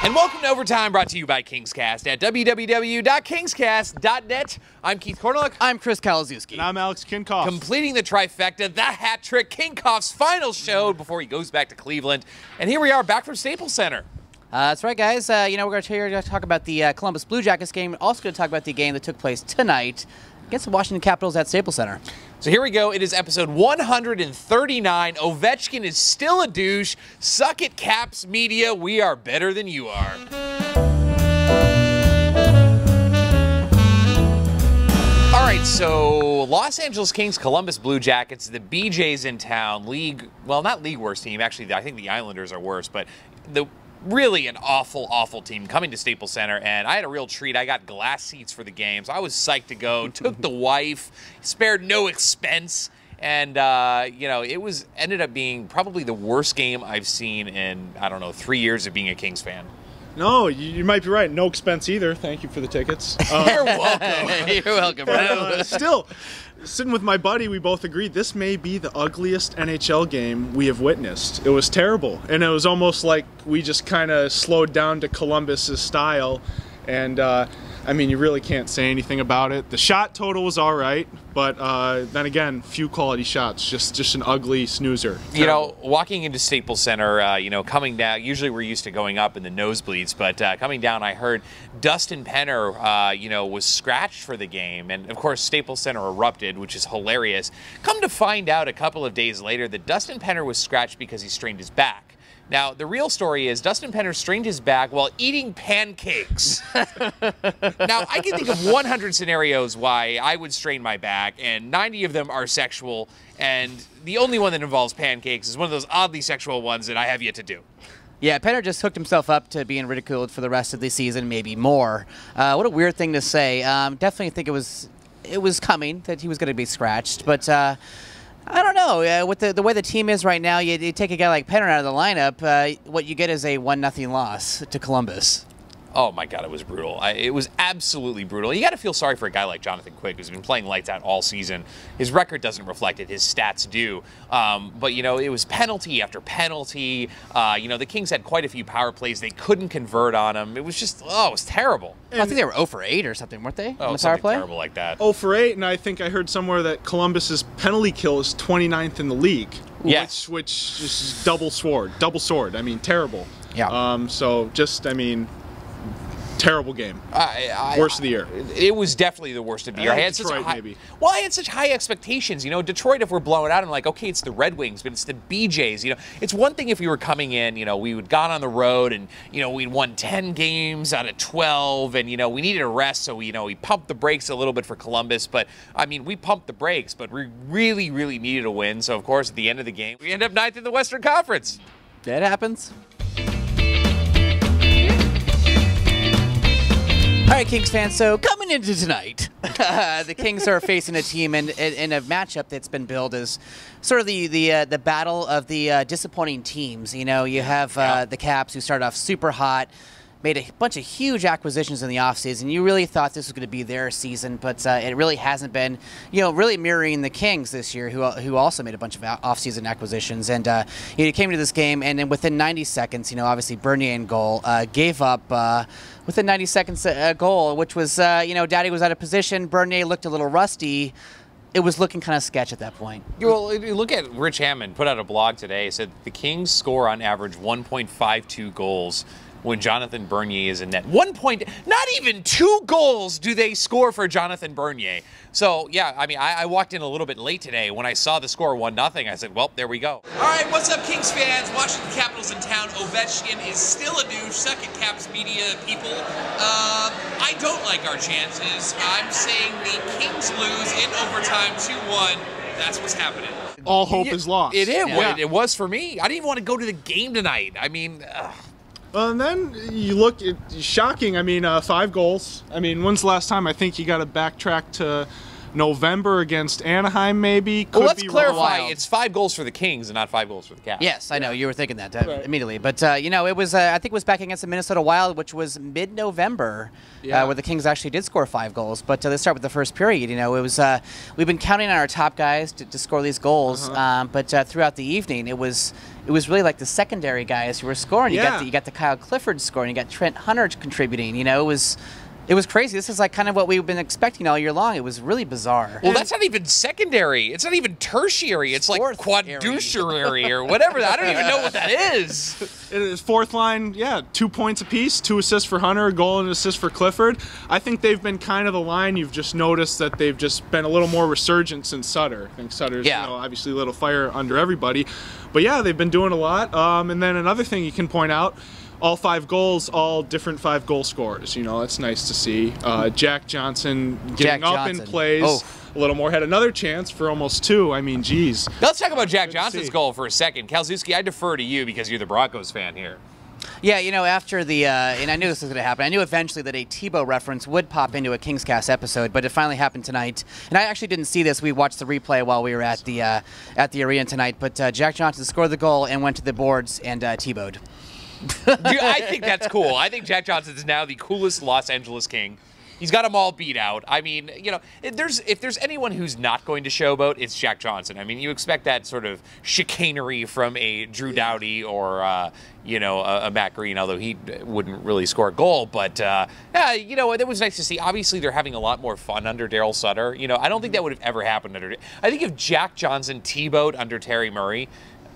And welcome to Overtime, brought to you by KingsCast at www.kingscast.net. I'm Keith Korneluk. I'm Chris Kalazewski. And I'm Alex Kinkoff. Completing the trifecta, the hat trick, Kinkoff's final show before he goes back to Cleveland. And here we are, back from Staples Center. That's right, guys. We're going to talk about the Columbus Blue Jackets game. Also going to talk about the game that took place tonight against the Washington Capitals at Staples Center. So here we go. It is episode 139. Ovechkin is still a douche. Suck it, Caps Media. We are better than you are. All right, so Los Angeles Kings, Columbus Blue Jackets, the BJ's in town. Not league worst team. Actually, I think the Islanders are worse, but really an awful, awful team coming to Staples Center, and I had a real treat. I got glass seats for the game, so I was psyched to go. Took the wife, spared no expense, and it ended up being probably the worst game I've seen in 3 years of being a Kings fan. No, you might be right. No expense either. Thank you for the tickets. You're welcome. You're welcome, bro. Still, sitting with my buddy, we both agreed this may be the ugliest NHL game we have witnessed. It was terrible, and it was almost like we just kind of slowed down to Columbus's style, and you really can't say anything about it. The shot total was all right, but then again, few quality shots. Just an ugly snoozer. Terrible. Walking into Staples Center, coming down, usually we're used to going up in the nosebleeds, but coming down, I heard Dustin Penner, was scratched for the game, and of course Staples Center erupted, which is hilarious. Come to find out a couple of days later that Dustin Penner was scratched because he strained his back. Now, the real story is Dustin Penner strained his back while eating pancakes. Now, I can think of 100 scenarios why I would strain my back, and 90 of them are sexual, and the only one that involves pancakes is one of those oddly sexual ones that I have yet to do. Yeah, Penner just hooked himself up to being ridiculed for the rest of the season, maybe more. What a weird thing to say. Definitely think it was coming that he was going to be scratched, but I don't know. With the way the team is right now, you take a guy like Penner out of the lineup, what you get is a 1-0 loss to Columbus. Oh, my God, it was brutal. It was absolutely brutal. You got to feel sorry for a guy like Jonathan Quick, who's been playing lights out all season. His record doesn't reflect it. His stats do. But, it was penalty after penalty. The Kings had quite a few power plays. They couldn't convert on him. It was just, it was terrible. I think they were 0 for 8 or something, weren't they? Oh, on the power play? Terrible like that. 0 for 8, and I think I heard somewhere that Columbus's penalty kill is 29th in the league. Yes. Which is double sword. Terrible. Yeah. Terrible game. Worst of the year. It was definitely the worst of the year. I had Detroit, maybe. Well, I had such high expectations. Detroit, if we're blowing out, I'm like, okay, it's the Red Wings, but it's the BJs. It's one thing if we were coming in, we had gone on the road and, we'd won 10 games out of 12 and, we needed a rest. So, we pumped the brakes a little bit for Columbus. But, we pumped the brakes, but we really, really needed a win. So, of course, at the end of the game, we end up 9th in the Western Conference. That happens. All right, Kings fans, so coming into tonight, the Kings are facing a team in a matchup that's been billed as sort of the battle of the disappointing teams. You have the Caps, who started off super hot, made a bunch of huge acquisitions in the offseason. You really thought this was going to be their season, but it really hasn't been, really mirroring the Kings this year, who also made a bunch of offseason acquisitions. And you came to this game, and then within 90 seconds, obviously Bernier in goal, gave up within 90 seconds a goal, which was, Daddy was out of position. Bernier looked a little rusty. It was looking kind of sketch at that point. Well, you look at Rich Hammond put out a blog today. Said the Kings score on average 1.52 goals when Jonathan Bernier is in net. Not even 2 goals do they score for Jonathan Bernier. So, yeah, I walked in a little bit late today. When I saw the score 1-0, I said, well, there we go. All right, what's up, Kings fans? Washington Capitals in town. Ovechkin is still a douche. Suck it, Caps Media people. I don't like our chances. I'm saying the Kings lose in overtime 2-1. That's what's happening. All hope is lost. It was for me. I didn't even want to go to the game tonight. And then you look, it's shocking. 5 goals. When's the last time? I think you got to backtrack to November against Anaheim, maybe. Could Well, let's be clarify. wild. It's 5 goals for the Kings and not 5 goals for the Caps. Yes, I know you were thinking that Right. immediately, but you know, it was I think it was back against the Minnesota Wild, which was mid-November, Yeah. where the Kings actually did score 5 goals. But let's start with the first period. You know, it was we've been counting on our top guys to score these goals, but throughout the evening, it was really like the secondary guys who were scoring. Yeah. You got the Kyle Clifford scoring, you got Trent Hunter contributing. You know, it was crazy. This is like kind of what we've been expecting all year long. It was really bizarre. Well, that's not even secondary. It's not even tertiary. It's like Fourth quadduciary or whatever. I don't even know what that is. It is fourth line, 2 points apiece, 2 assists for Hunter, a goal and an assist for Clifford. I think they've been kind of the line. You've just noticed that they've just been a little more resurgent since Sutter. I think Sutter's obviously a little fire under everybody. But yeah, they've been doing a lot. And then another thing you can point out, all 5 goals, all different 5 goal scorers. You know, that's nice to see. Jack Johnson getting up in plays a little more. Had another chance for almost 2. I mean, geez. Let's talk about Jack Johnson's goal for a second. Kalzewski, I defer to you because you're the Broncos fan here. Yeah, you know, after the, and I knew this was going to happen. I knew eventually that a Tebow reference would pop into a KingsCast episode, but it finally happened tonight. And I actually didn't see this. We watched the replay while we were at the arena tonight. But Jack Johnson scored the goal and went to the boards and Tebowed. I think that's cool. I think Jack Johnson is now the coolest Los Angeles King. He's got them all beat out. I mean, you know, if there's anyone who's not going to showboat, it's Jack Johnson. I mean, you expect that sort of chicanery from a Drew Doughty or, a Matt Green, although he wouldn't really score a goal. But, you know, it was nice to see. Obviously, they're having a lot more fun under Daryl Sutter. You know, I don't think that would have ever happened under. I think if Jack Johnson T-boat under Terry Murray,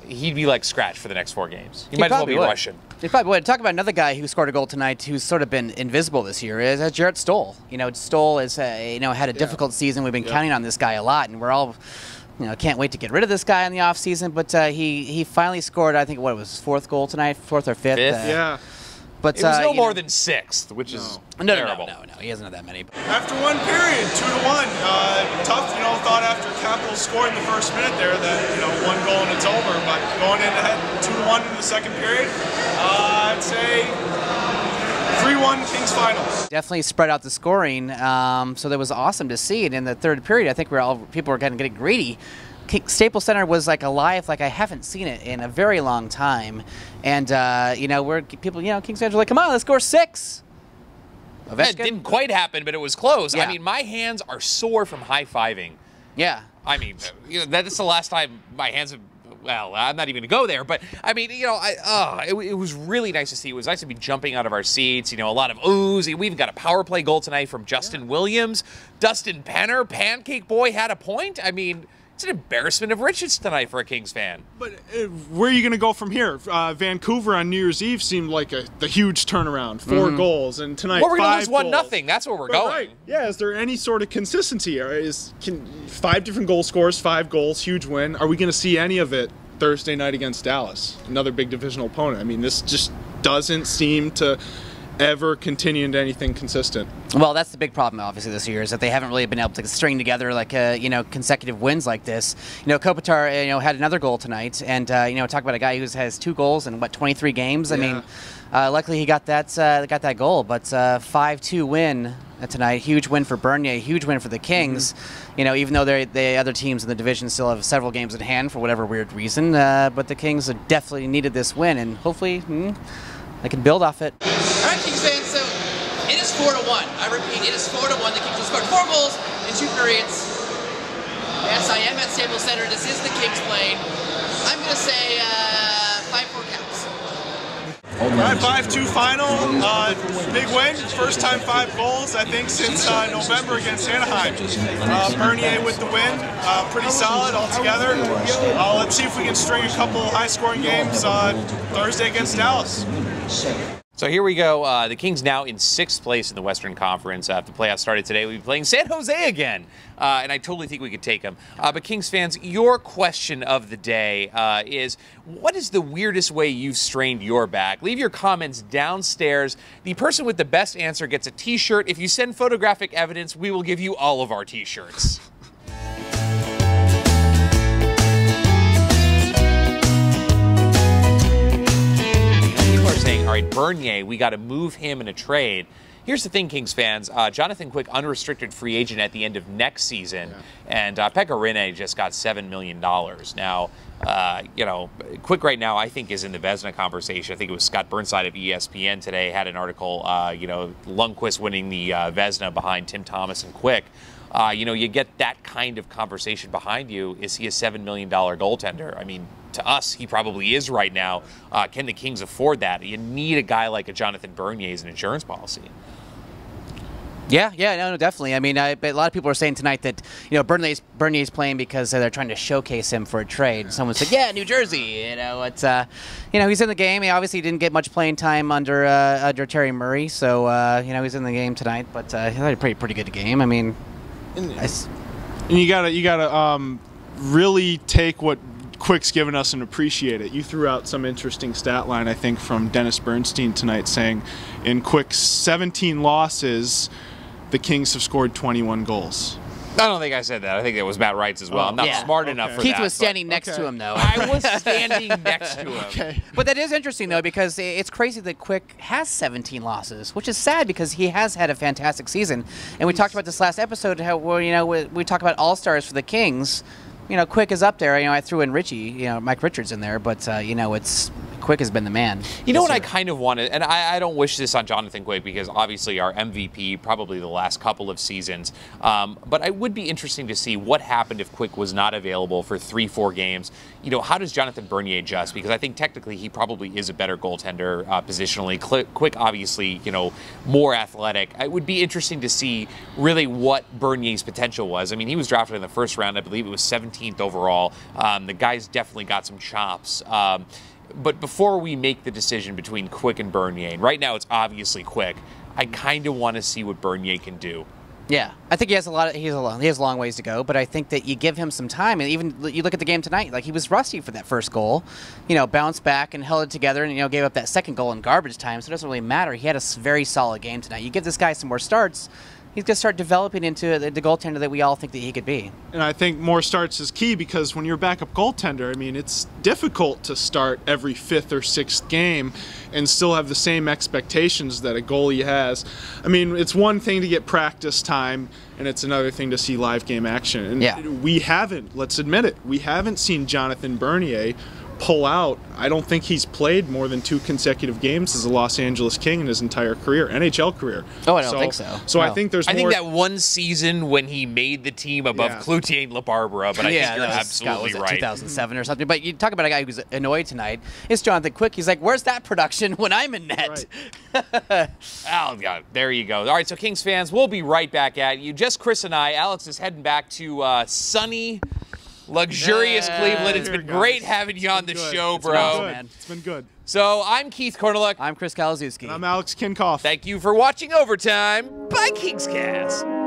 he'd be like scratched for the next 4 games. He might as well be Russian. He probably would. Talk about another guy who scored a goal tonight who's sort of been invisible this year is Jarrett Stoll. You know, Stoll has had a difficult season. We've been counting on this guy a lot, and we're all, can't wait to get rid of this guy in the offseason. But he finally scored, I think, what was his 4th goal tonight, 4th or 5th. Yeah. But it was no more than 6th, which is terrible. No, he hasn't had that many. After one period, 2-1, tough, thought after Capitals scored in the first minute there that, 1 goal and it's over, but going in ahead 2-1 in the second period, I'd say 3-1 Kings finals. Definitely spread out the scoring, so that was awesome to see. And in the third period, I think people were getting greedy. Staples Center was like alive, like I haven't seen it in a very long time. And Kings fans were like, "Come on, let's score 6." That didn't quite happen, but it was close. Yeah. I mean, my hands are sore from high-fiving. Yeah. I mean, that's the last time my hands have. Well, I'm not even going to go there, but I mean, it was really nice to see. It was nice to be jumping out of our seats. A lot of oohs. We even got a power play goal tonight from Justin Williams. Dustin Penner, Pancake Boy, had a point. I mean, it's an embarrassment of riches tonight for a Kings fan. But where are you going to go from here? Vancouver on New Year's Eve seemed like the huge turnaround. 4 goals, and tonight Well, we're going to 5 lose goals. 1-0. That's where we're going. Right. Yeah, is there any sort of consistency? 5 different goal scorers, 5 goals, huge win. Are we going to see any of it Thursday night against Dallas? Another big divisional opponent. I mean, this just doesn't seem to ever continue into anything consistent. Well, that's the big problem, obviously, this year is that they haven't really been able to string together like consecutive wins like this. Kopitar, had another goal tonight, and talk about a guy who has 2 goals in 23 games. I mean, luckily he got that goal, but 5-2 win tonight, huge win for Bernier, huge win for the Kings. Even though the other teams in the division still have several games at hand for whatever weird reason, but the Kings definitely needed this win, and hopefully they can build off it. All right, Kings fans, so it is 4-1. I repeat, it is 4-1. The Kings have scored 4 goals in 2 periods. Yes, I am at Staples Center. This is the Kings playing. I'm going to say 5-4 Caps. All right, 5-2 final. Big win. First time 5 goals, I think, since November against Anaheim. Bernier with the win. Pretty solid altogether. Let's see if we can string a couple high-scoring games Thursday against Dallas. So here we go. The Kings now in 6th place in the Western Conference. If the playoffs started today, we'd be playing San Jose again. And I totally think we could take them. But Kings fans, your question of the day is, what is the weirdest way you've strained your back? Leave your comments downstairs. The person with the best answer gets a t-shirt. If you send photographic evidence, we will give you all of our t-shirts. Saying, all right, Bernier, we got to move him in a trade. Here's the thing, Kings fans. Jonathan Quick, unrestricted free agent at the end of next season, and Pekka Rinne just got $7 million. Now, you know, Quick right now, I think, is in the Vezina conversation. I think it was Scott Burnside of ESPN today had an article, you know, Lundqvist winning the Vezina behind Tim Thomas and Quick. You know, you get that kind of conversation behind you. Is he a $7 million goaltender? I mean, to us, he probably is right now. Can the Kings afford that? You need a guy like a Jonathan Bernier as an insurance policy. Yeah, no, definitely. I mean, a lot of people are saying tonight that, you know, Bernier's playing because they're trying to showcase him for a trade. Someone said, yeah, New Jersey. You know, it's you know, he's in the game. He obviously didn't get much playing time under Terry Murray, so you know, he's in the game tonight. But he had a pretty good game. I mean, and you gotta really take what Quick's given us and appreciate it. You threw out some interesting stat line, I think, from Dennis Bernstein tonight, saying in Quick's 17 losses, the Kings have scored 21 goals. I don't think I said that. I think that was Matt Wright's as well. I'm not smart enough for that. Keith was standing next to him, though. I was standing next to him. But that is interesting, though, because it's crazy that Quick has 17 losses, which is sad because he has had a fantastic season. And we talked about this last episode, how, you know, we talk about All-Stars for the Kings. You know, Quick is up there. You know, I threw in Richie, you know, Mike Richards in there, but, you know, Quick has been the man. You know what I kind of wanted, and I don't wish this on Jonathan Quick because obviously our MVP probably the last couple of seasons, but it would be interesting to see what happened if Quick was not available for 3-4 games. You know, how does Jonathan Bernier adjust? Because I think technically he probably is a better goaltender positionally. Quick obviously, you know, more athletic. It would be interesting to see really what Bernier's potential was. I mean, he was drafted in the first round. I believe it was 17th overall. The guy's definitely got some chops. But before we make the decision between Quick and Bernier, and right now it's obviously Quick, I kind of want to see what Bernier can do. Yeah, I think he has he has a long ways to go, but I think that you give him some time, and even you look at the game tonight, like he was rusty for that first goal, you know, bounced back and held it together, and you know, gave up that second goal in garbage time, so it doesn't really matter. He had a very solid game tonight. You give this guy some more starts, he's going to start developing into the goaltender that we all think that he could be. And I think more starts is key because when you're a backup goaltender, I mean, it's difficult to start every 5th or 6th game and still have the same expectations that a goalie has. I mean, it's one thing to get practice time, and it's another thing to see live game action. And we haven't, let's admit it, we haven't seen Jonathan Bernier pull out. I don't think he's played more than 2 consecutive games as a Los Angeles King in his entire career, NHL career. Oh, I don't think so. So no. I think there's more. I think that one season when he made the team above Cloutier and LaBarbera, but I think you're absolutely right. 2007 or something. But you talk about a guy who's annoyed tonight. It's Jonathan Quick. He's like, where's that production when I'm in net? Right. Oh, God. There you go. All right, so Kings fans, we'll be right back at you. Just Chris and I. Alex is heading back to sunny, luxurious Cleveland. It's been great having you on the show, bro. It's been good. So I'm Keith Korneluk. I'm Chris Kalazewski. And I'm Alex Kinkoff. Thank you for watching Overtime by KingsCast.